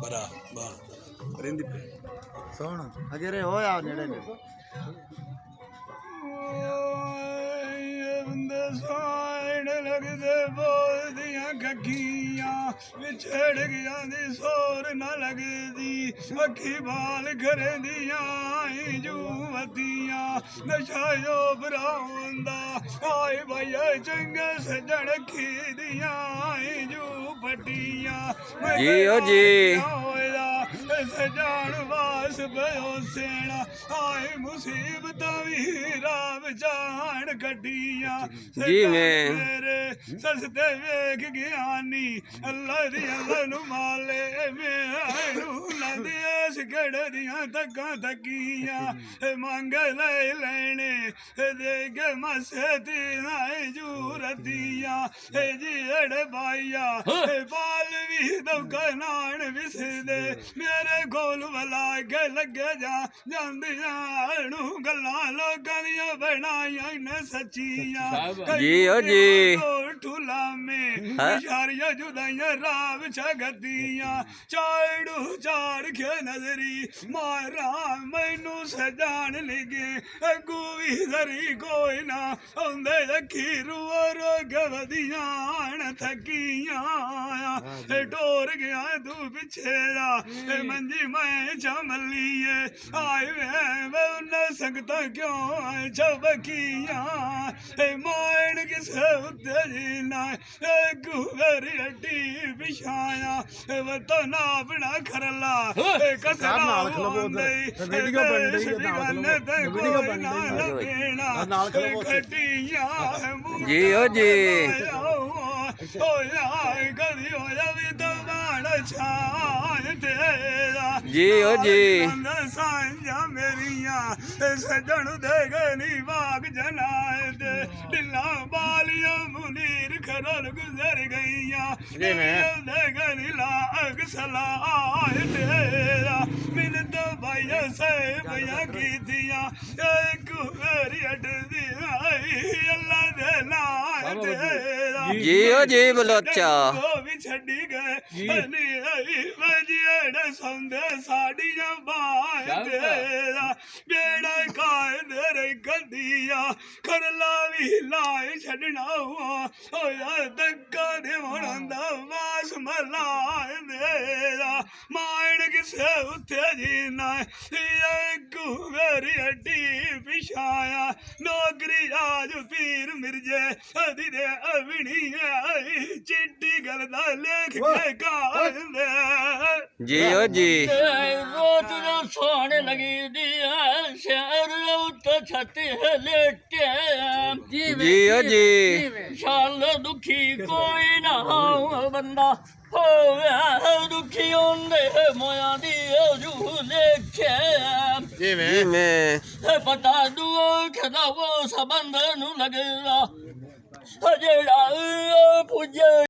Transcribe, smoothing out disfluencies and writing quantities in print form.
बड़ा परिंदी सुन अगे रे हो यार नेड़े ने बंदे साइड लगदे बोलदियां गग्गियां विछड़ गया दी सोर न लगदी अखी बाल करदियां जुवतियां नशा यो बरांदा आए भैया चंगे सजण खीदियां जू पटियां जी ओ जी सजान वास भयो सेना आए मुसीबत वीरा जान गड्डियां जी मैं मेरे सस्ते वेख ज्ञानी अल्लाह दी अल्लाह नु माले मेनू नदेस गड़दियां तक्का तकियां मंग ले लेने देगे मसे तीनाए जूरतियां जी अड़े बाइया बाल भी दौका नान विसदे मेरे कोल वला के लगे जांदियां नू गल्लां लोकां दियां बनाइयां ने सच्चियां जी ओ जी ठुला में इशारियां जुदाइयां राव छगतियां चाड़ू चाड़ के नजरी मारा मैनू सजान लगे अगू भी धरी कोई ना औंदे अखी रुओ रोग वदियां थकियां डोर गया तू पिछे जा मंजी मैं चमलिए आए वे उन्हें संगता क्यों चबकियां मायन किसे उत्ते जीना गुवेरी अड्डी बिछाया वो तो ना अपना खरला कसरा होंदे वीडियो बन रही है नाल खटियां जी ओ जी ओ यार कदी होया भी तो बाण छाय तेरा जी ओ जी सांझा मेरिया सजन दे गनी बाग जनाए दे दिला बालिया मुनीर खरल गुजर गईया दे गनी लाग सलाए तेरा मिल तो भाई से भैया की दिया एक मेरी अड दिया अल्लाह दे नाम तेरा जी ओ जी बलोचा भी छड़ी गए मजियड़ सौंदे साड़ियां बाय तेरा बेड़ा काए तेरे गड्डिया करला भी लाए छड़ना हुआ होया धक्का दे होंदा वास मलाए तेरा मायन किसे उत्थे जीना गुवेरी अड्डी पिछाया नौकरी आज पीर मिर्जे अधी दे अविनी चिट्ठी गलदा लेख के काल दे जी ओ जी रोत जो सोने लगी दिया शहर तो छते लेटे जी ओ जी शाल दुखी कोई ना बंदा हो दुखी होंदे मोया दी जू लेखे जी मैं पता दुओ खदा वो सबंध नू लगेगा जेड़ा पूजे